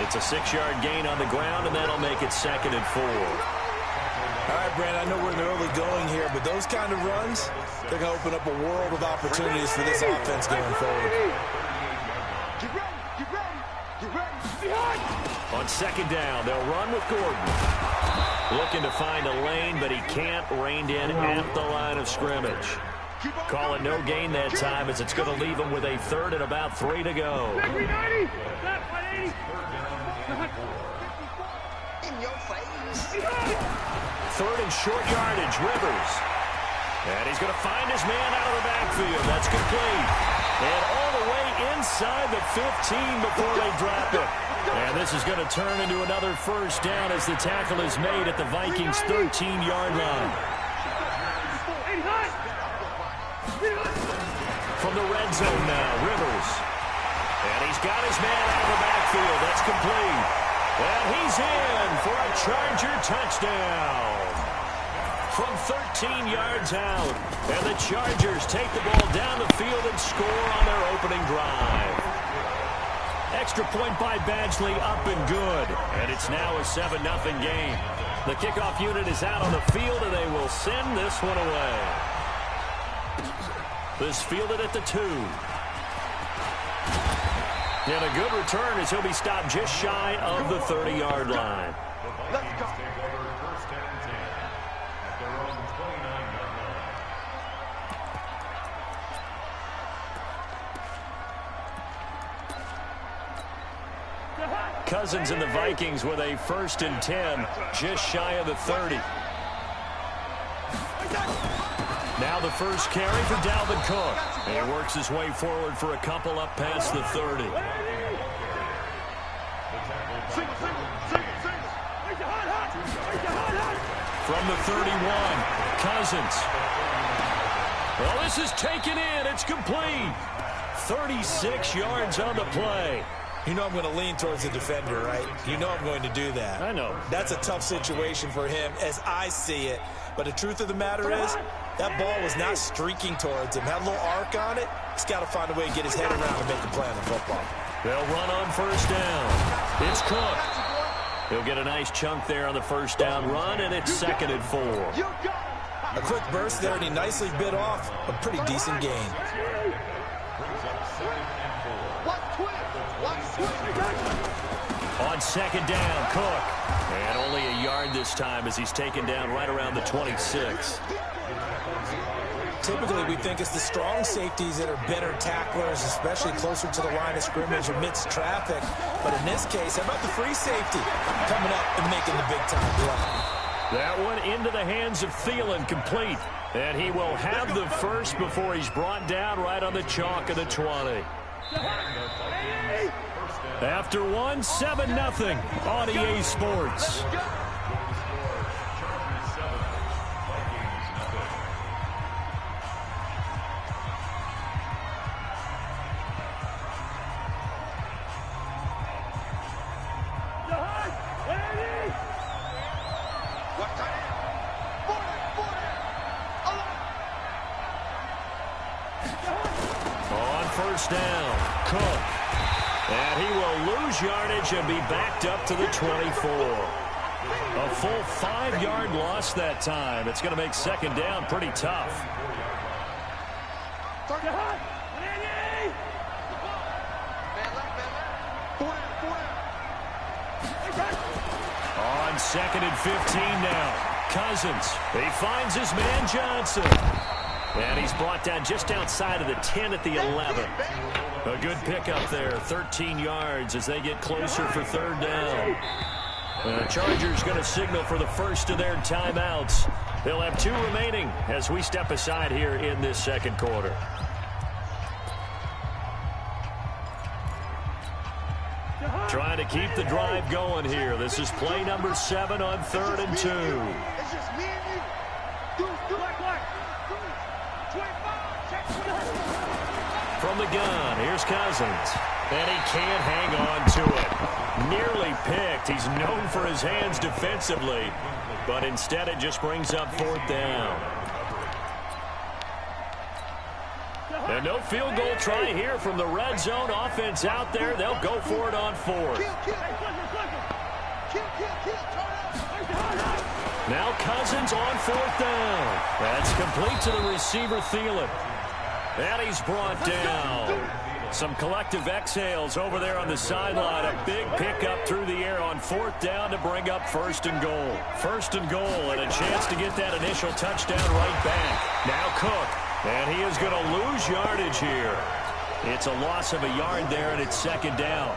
It's a 6-yard gain on the ground, and that'll make it 2nd and 4. All right, Brandon, I know we're in the early going here, but those kind of runs, they're going to open up a world of opportunities for this offense going forward. Get ready, get ready, get ready. On 2nd down, they'll run with Gordon. Looking to find a lane, but he can't. Reined in at the line of scrimmage. Call it no gain that time, as it's going to leave him with a 3rd and about 3 to go. In your face. 3rd and short yardage, Rivers. And he's going to find his man out of the backfield. That's complete. And all the way inside the 15 before they drop it. And this is going to turn into another 1st down as the tackle is made at the Vikings' 13-yard line. From the red zone now, Rivers. And he's got his man out of the backfield. That's complete. And he's in for a Charger touchdown. From 13 yards out. And the Chargers take the ball down the field and score on their opening drive. Extra point by Badgley, up and good. And it's now a 7-0 game. The kickoff unit is out on the field, and they will send this one away. This fielded at the 2. And a good return as he'll be stopped just shy of the 30-yard line. Let's go. Cousins and the Vikings with a 1st and 10, just shy of the 30. Now the first carry for Dalvin Cook. And he works his way forward for a couple up past the 30. From the 31, Cousins. Well, this is taken in. It's complete. 36 yards on the play. You know I'm going to lean towards the defender, right? You know I'm going to do that. I know. That's a tough situation for him as I see it. But the truth of the matter is, that ball was not streaking towards him. Had a little arc on it. He's got to find a way to get his head around and make a play on the football. They'll run on 1st down. It's Cook. He'll get a nice chunk there on the 1st down run, and it's 2nd and 4. A quick burst there, and he nicely bit off a pretty decent gain. On 2nd down, Cook. And only a yard this time as he's taken down right around the 26. Typically, we think it's the strong safeties that are better tacklers, especially closer to the line of scrimmage amidst traffic. But in this case, how about the free safety coming up and making the big-time play? That one into the hands of Thielen, complete. And he will have the first before he's brought down right on the chalk of the 20. After one, 7-0 on EA Sports. On 1st down, Cook. And he will lose yardage and be backed up to the 24. A full 5-yard loss that time. It's going to make 2nd down pretty tough. On 2nd and 15 now. Cousins. He finds his man Johnson. And he's brought down just outside of the 10 at the 11. A good pickup there, 13 yards as they get closer for 3rd down. The Chargers going to signal for the first of their timeouts. They'll have 2 remaining as we step aside here in this 2nd quarter. Trying to keep the drive going here. This is play number 7 on 3rd and 2. It's just me and you. From the gun, here's Cousins. And he can't hang on to it. Nearly picked. He's known for his hands defensively, but instead it just brings up 4th down. And no field goal try here from the red zone offense out there. They'll go for it on fourth. Now Cousins on fourth down. That's complete to the receiver, Thielen. And he's brought down. Some collective exhales over there on the sideline. A big pickup through the air on fourth down to bring up first and goal. First and goal and a chance to get that initial touchdown right back. Now Cook. And he is going to lose yardage here. It's a loss of a yard there, and it's second down.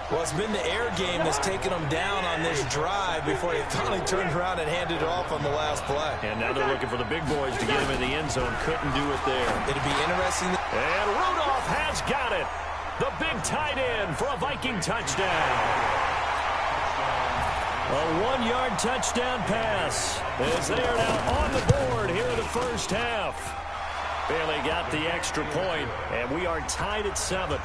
Well, it's been the air game that's taken them down on this drive before they finally turned around and handed it off on the last play. And now they're looking for the big boys to get him in the end zone. Couldn't do it there. It'd be interesting. And Rudolph has got it. The big tight end for a Viking touchdown. A 1-yard touchdown pass as they are now on the board here in the first half. Bailey got the extra point, and we are tied at 7.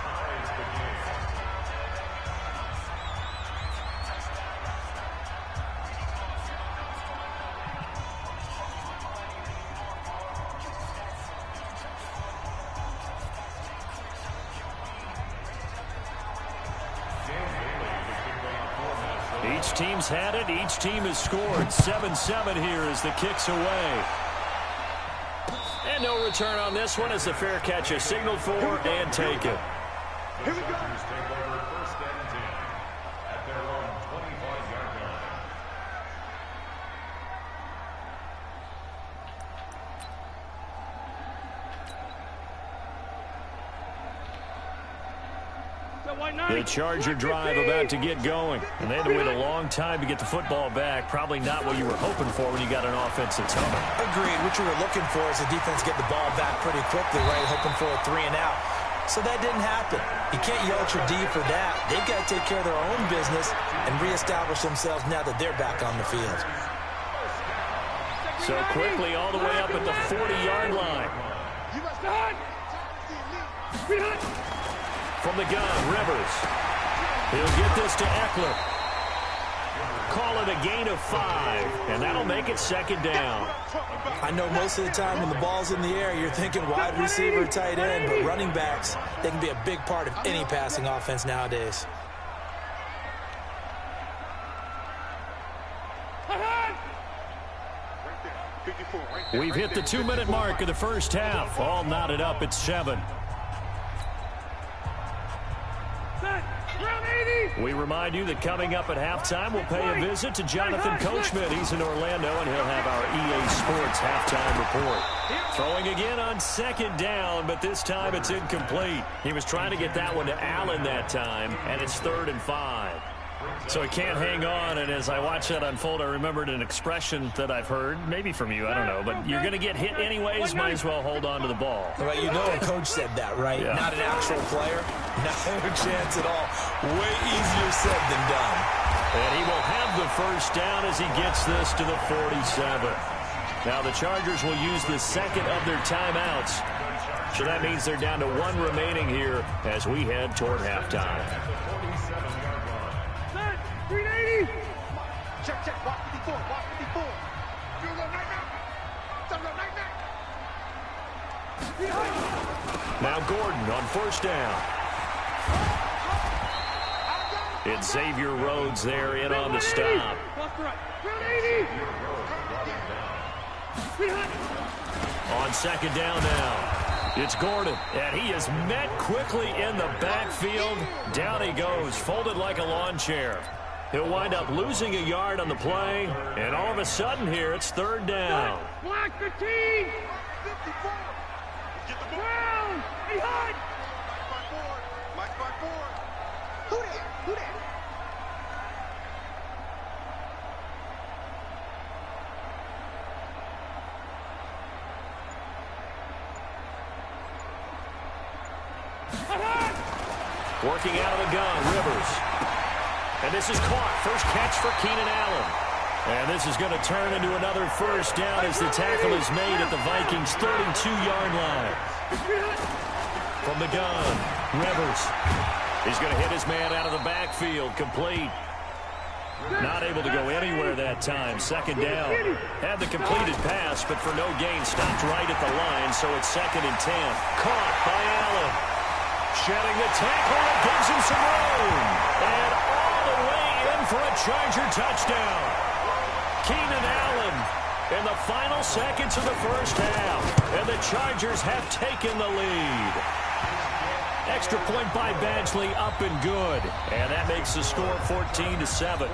Each team's had it. Each team has scored. 7-7 here as the kick's away. And no return on this one as the fair catch is signaled for and taken. Here we go. The Charger drive about to get going. And they had to wait a long time to get the football back. Probably not what you were hoping for when you got an offensive tunnel. Agreed. What you were looking for is the defense get the ball back pretty quickly, right? Hoping for a 3 and out. So that didn't happen. You can't yell at your D for that. They've got to take care of their own business and reestablish themselves now that they're back on the field. So quickly all the way up at the 40-yard line. From the gun, Rivers. He'll get this to Eckler. Call it a gain of 5, and that'll make it second down. I know most of the time when the ball's in the air, you're thinking wide receiver, tight end, but running backs, they can be a big part of any passing offense nowadays. We've hit the 2-minute mark of the first half. All knotted up at 7. We remind you that coming up at halftime, we'll pay a visit to Jonathan Coachman. He's in Orlando, and he'll have our EA Sports halftime report. Throwing again on second down, but this time it's incomplete. He was trying to get that one to Allen that time, and it's 3rd and 5. So he can't hang on, and as I watch that unfold, I remembered an expression that I've heard, maybe from you, I don't know, but you're going to get hit anyways, might as well hold on to the ball. Well, you know a coach said that, right? Yeah. Not an actual player. Not a chance at all. Way easier said than done. And he will have the first down as he gets this to the 47. Now the Chargers will use the second of their timeouts. So that means they're down to 1 remaining here as we head toward halftime. 380. Check. Watch 54. Watch 54. Do a little night-night. Do a little night-night. Now Gordon on first down. It's Xavier Rhodes there in on the stop. On second down now. It's Gordon, and he is met quickly in the backfield. Down he goes, folded like a lawn chair. He'll wind up losing a yard on the play, and all of a sudden here, it's 3rd down. Block 15. 54. Get the ball. Brown. Behind. Mike by 4. Who that? Working out of the gun, Rivers. And this is caught. First catch for Keenan Allen. And this is going to turn into another first down as the tackle is made at the Vikings' 32-yard line. From the gun, Rivers. He's going to hit his man out of the backfield. Complete. Not able to go anywhere that time. Second down. Had the completed pass, but for no gain, stopped right at the line, so it's 2nd and 10. Caught by Allen. Shedding the tackle, that gives him some room. And all the way in for a Charger touchdown. Keenan Allen in the final seconds of the first half. And the Chargers have taken the lead. Extra point by Badgley, up and good. And that makes the score 14-7.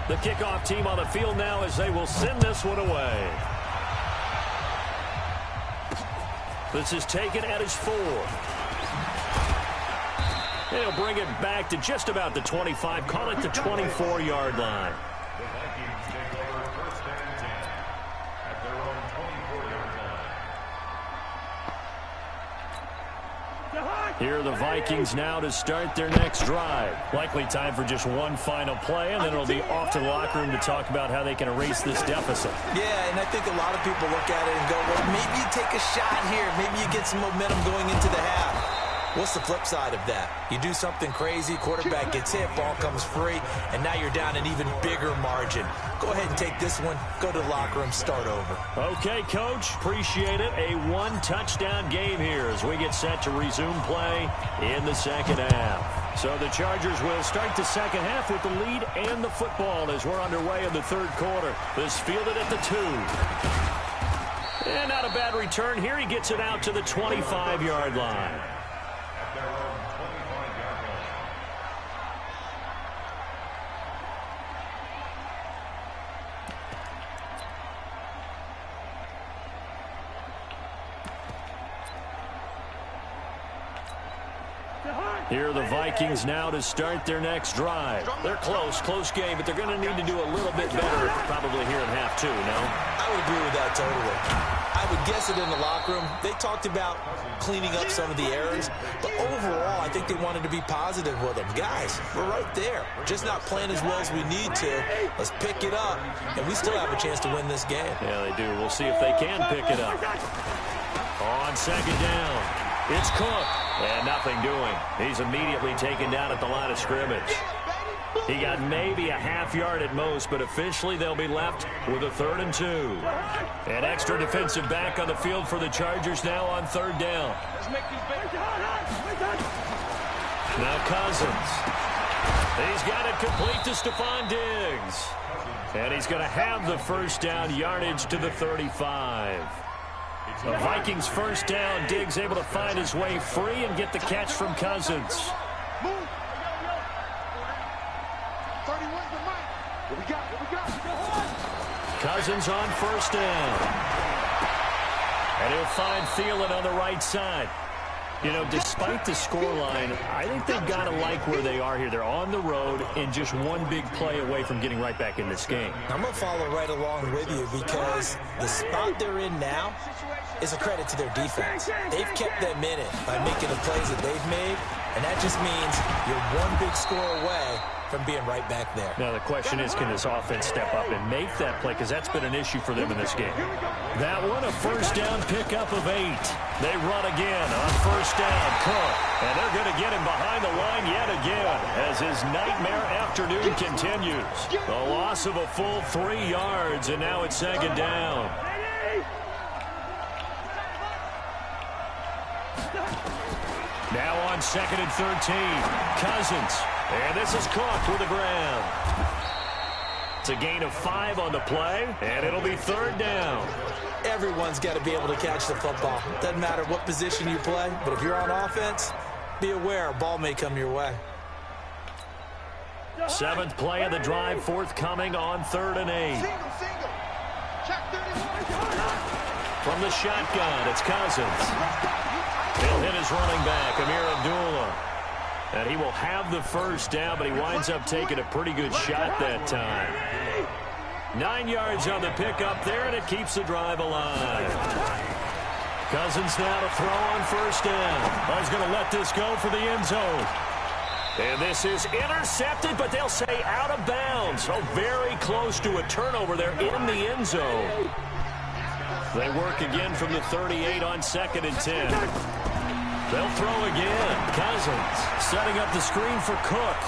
The kickoff team on the field now as they will send this one away. This is taken at his 4. They'll bring it back to just about the 25. Call it the 24-yard line. Here are the Vikings now to start their next drive. Likely time for just one final play, and then it'll be off to the locker room to talk about how they can erase this deficit. Yeah, and I think a lot of people look at it and go, well, maybe you take a shot here. Maybe you get some momentum going into the half. What's the flip side of that? You do something crazy, quarterback gets hit, ball comes free, and now you're down an even bigger margin. Go ahead and take this one, go to the locker room, start over. Okay, Coach, appreciate it. A one-touchdown game here as we get set to resume play in the second half. So the Chargers will start the second half with the lead and the football as we're underway in the third quarter. This fielded at the 2. And not a bad return here. He gets it out to the 25-yard line. Here are the Vikings now to start their next drive. They're close game, but they're going to need to do a little bit better probably here in half 2, no? I would agree with that totally. I would guess it in the locker room. They talked about cleaning up some of the errors, but overall, I think they wanted to be positive with them. Guys, we're right there. Just not playing as well as we need to. Let's pick it up, and we still have a chance to win this game. Yeah, they do. We'll see if they can pick it up. On second down. It's Cook, and nothing doing. He's immediately taken down at the line of scrimmage. He got maybe a half yard at most, but officially they'll be left with a 3rd and 2. An extra defensive back on the field for the Chargers now on 3rd down. Now Cousins. He's got it complete to Stephon Diggs. And he's going to have the first down yardage to the 35. The Vikings first down. Diggs able to find his way free and get the catch from Cousins. Cousins on first down. And he'll find Thielen on the right side. You know, despite the scoreline, I think they've got to like where they are here. They're on the road and just one big play away from getting right back in this game. I'm going to follow right along with you because the spot they're in now is a credit to their defense. They've kept them in it by making the plays that they've made, and that just means you're one big score away from being right back there. Now the question is, can this offense step up and make that play? Because that's been an issue for them in this game. That one, a first down pickup of 8. They run again on first down. Cook. And they're going to get him behind the line yet again as his nightmare afternoon continues. A loss of a full 3 yards, and now it's second down. Now on 2nd and 13. Cousins. And this is Cook with the ground. It's a gain of 5 on the play, and it'll be 3rd down. Everyone's got to be able to catch the football. Doesn't matter what position you play, but if you're on offense, be aware a ball may come your way. 7th play of the drive, forthcoming on 3rd and 8. From the shotgun, it's Cousins. He'll hit his running back, Amir Abdullah. And he will have the first down, but he winds up taking a pretty good shot that time. 9 yards on the pickup there, and it keeps the drive alive. Cousins now to throw on first down. He's going to let this go for the end zone. And this is intercepted, but they'll say out of bounds. So very close to a turnover there in the end zone. They work again from the 38 on 2nd and 10. They'll throw again. Cousins setting up the screen for Cook.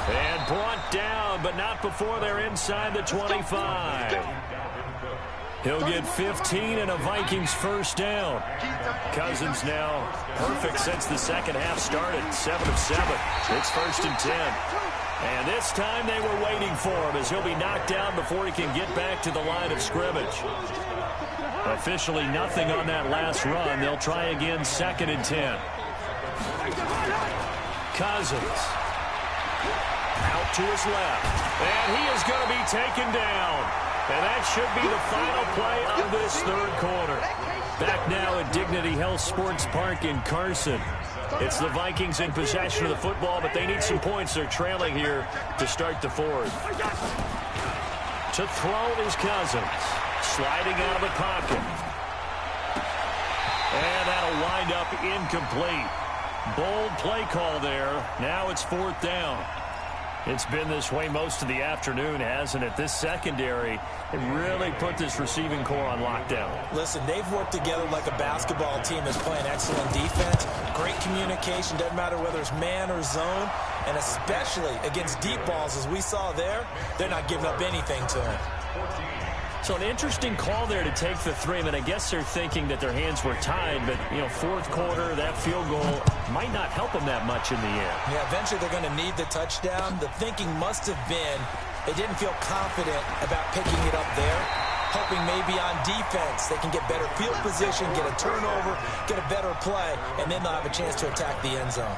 And brought down, but not before they're inside the 25. He'll get 15 and a Vikings first down. Cousins now perfect since the second half started. 7 of 7. It's 1st and 10. And this time they were waiting for him as he'll be knocked down before he can get back to the line of scrimmage. Officially nothing on that last run. They'll try again 2nd and 10. Cousins out to his left. And he is going to be taken down. And that should be the final play of this third quarter. Back now at Dignity Health Sports Park in Carson. It's the Vikings in possession of the football, but they need some points. They're trailing here to start the fourth. To throw is Cousins. Sliding out of the pocket. And that'll wind up incomplete. Bold play call there. Now it's 4th down. It's been this way most of the afternoon, hasn't it? This secondary, it really put this receiving core on lockdown. Listen, they've worked together like a basketball team that's playing excellent defense. Great communication, doesn't matter whether it's man or zone. And especially against deep balls, as we saw there, they're not giving up anything to them. So an interesting call there to take the 3. I mean, I guess they're thinking that their hands were tied, but, you know, 4th quarter, that field goal might not help them that much in the end. Yeah, eventually they're going to need the touchdown. The thinking must have been they didn't feel confident about picking it up there, hoping maybe on defense they can get better field position, get a turnover, get a better play, and then they'll have a chance to attack the end zone.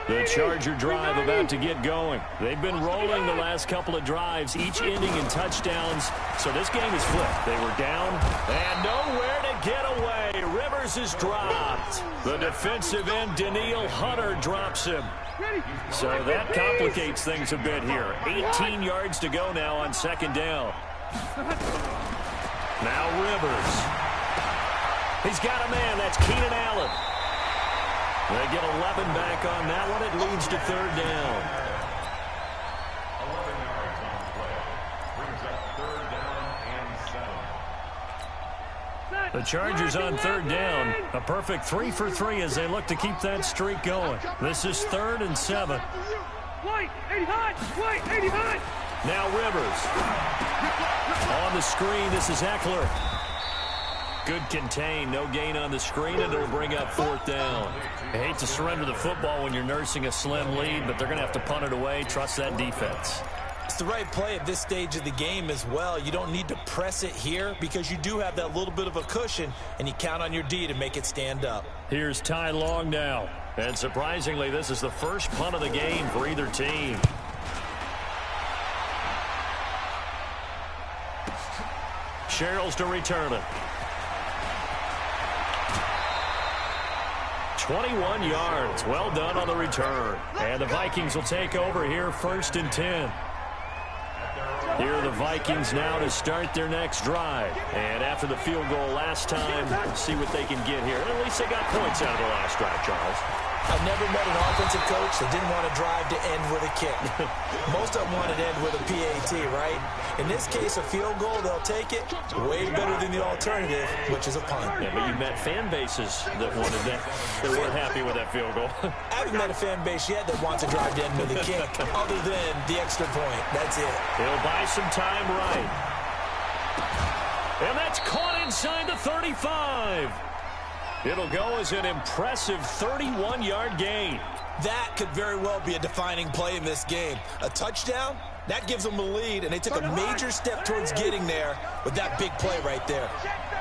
The Charger drive about to get going. They've been rolling the last couple of drives, each ending in touchdowns. So this game is flipped. They were down and nowhere to get away. Rivers is dropped. The defensive end, Daniil Hunter, drops him. So that complicates things a bit here. 18 yards to go now on 2nd down. Now Rivers. He's got a man. That's Keenan Allen. They get 11 back on that one. It leads to 3rd down. 11 yards on the play. Brings up 3rd down and 7. The Chargers on 3rd down. A perfect 3 for 3 as they look to keep that streak going. This is 3rd and 7. White, 89, White, 89. Now Rivers. On the screen, this is Eckler. Good contain, no gain on the screen, and it'll bring up 4th down. I hate to surrender the football when you're nursing a slim lead, but they're going to have to punt it away. Trust that defense. It's the right play at this stage of the game as well. You don't need to press it here because you do have that little bit of a cushion, and you count on your D to make it stand up. Here's Ty Long now. And surprisingly, this is the first punt of the game for either team. Sherrills to return it. 21 yards. Well done on the return. And the Vikings will take over here 1st and 10. Here are the Vikings now to start their next drive. And after the field goal last time, see what they can get here. At least they got points out of the last drive, Charles. I've never met an offensive coach that didn't want to drive to end with a kick. Most of them wanted to end with a PAT, right? In this case, a field goal, they'll take it. Way better than the alternative, which is a punt. Yeah, but you met fan bases that wanted that, that weren't happy with that field goal. I haven't met a fan base yet that wants to drive to end with a kick, other than the extra point. That's it. He'll buy some time right. And that's caught inside the 35. It'll go as an impressive 31-yard gain. That could very well be a defining play in this game. A touchdown, that gives them a lead, and they took a major step towards getting there with that big play right there.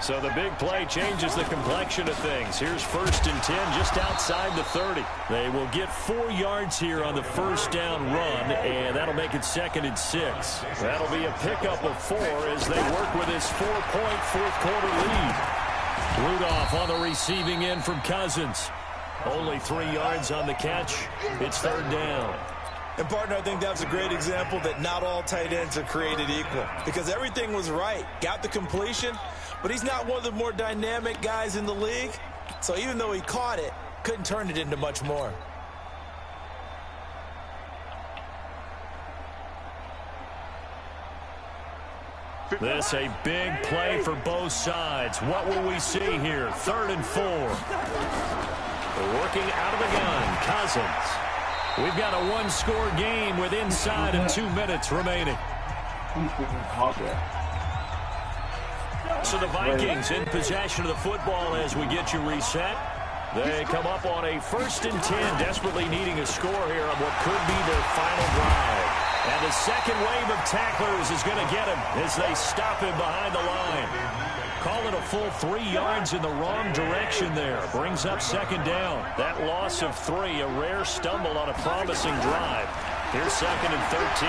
So the big play changes the complexion of things. Here's 1st and 10 just outside the 30. They will get 4 yards here on the 1st down run, and that'll make it 2nd and 6. That'll be a pickup of 4 as they work with this 4-point fourth-quarter lead. Rudolph on the receiving end from Cousins. Only 3 yards on the catch. It's 3rd down. And, partner, I think that was a great example that not all tight ends are created equal because everything was right. Got the completion, but he's not one of the more dynamic guys in the league. So even though he caught it, couldn't turn it into much more. This a big play for both sides. What will we see here? 3rd and 4. Working out of the gun, Cousins. We've got a one-score game with inside of 2 minutes remaining. So the Vikings in possession of the football as we get you reset. They come up on a 1st and 10, desperately needing a score here on what could be their final drive. And the second wave of tacklers is going to get him as they stop him behind the line. Call it a full 3 yards in the wrong direction there. Brings up 2nd down. That loss of 3, a rare stumble on a promising drive. Here's 2nd and 13.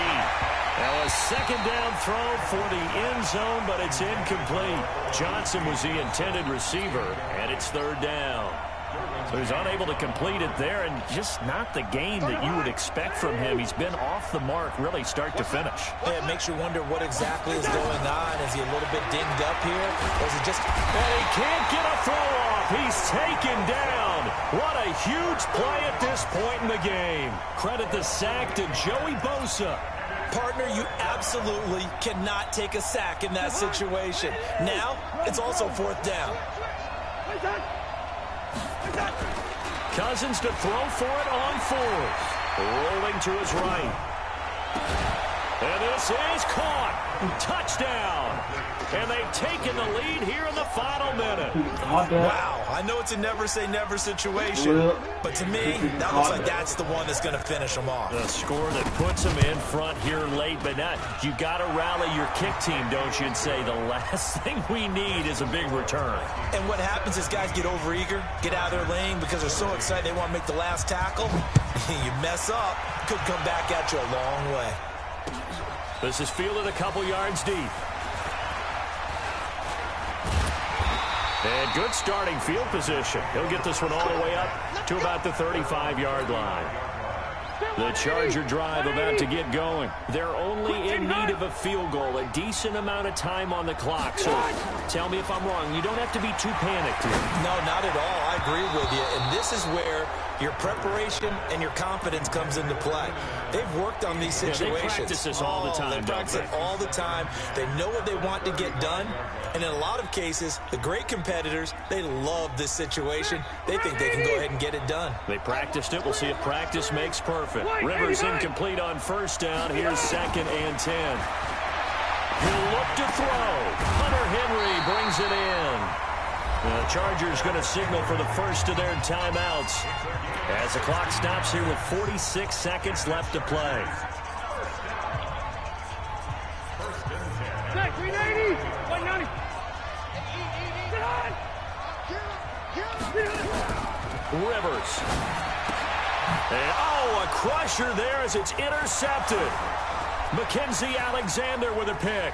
Now a 2nd down throw for the end zone, but it's incomplete. Johnson was the intended receiver, and it's 3rd down. So he's unable to complete it there, and just not the game that you would expect from him. He's been off the mark really start to finish. Yeah, it makes you wonder what exactly is going on. Is he a little bit dinged up here? Or is it just... And he can't get a throw off. He's taken down. What a huge play at this point in the game. Credit the sack to Joey Bosa. Partner, you absolutely cannot take a sack in that situation. Now, it's also 4th down. Cousins to throw for it on 4th. Rolling to his right. And this is caught. Touchdown. And they've taken the lead here in the final minute. Wow, I know it's a never-say-never situation, but to me, that looks like that's the one that's going to finish them off. The score that puts them in front here late, but not. You got to rally your kick team, don't you, and say the last thing we need is a big return. And what happens is guys get overeager, get out of their lane because they're so excited they want to make the last tackle. You mess up, could come back at you a long way. This is fielded a couple yards deep. And good starting field position. He'll get this one all the way up to about the 35-yard line. The Charger drive about to get going. They're only in need of a field goal, a decent amount of time on the clock. So tell me if I'm wrong. You don't have to be too panicked here. No, not at all. I agree with you. And this is where your preparation and your confidence comes into play. They've worked on these situations. Yeah, they practice this all the time. They practice it all the time. They know what they want to get done. And in a lot of cases, the great competitors, they love this situation. They think they can go ahead and get it done. They practiced it. We'll see if practice makes perfect. Rivers incomplete on 1st down. Here's 2nd and 10. He'll look to throw. Hunter Henry brings it in. The Chargers going to signal for the first of their timeouts as the clock stops here with 46 seconds left to play. 390, 190. Rivers. And, a crusher there as it's intercepted. Mackenzie Alexander with a pick.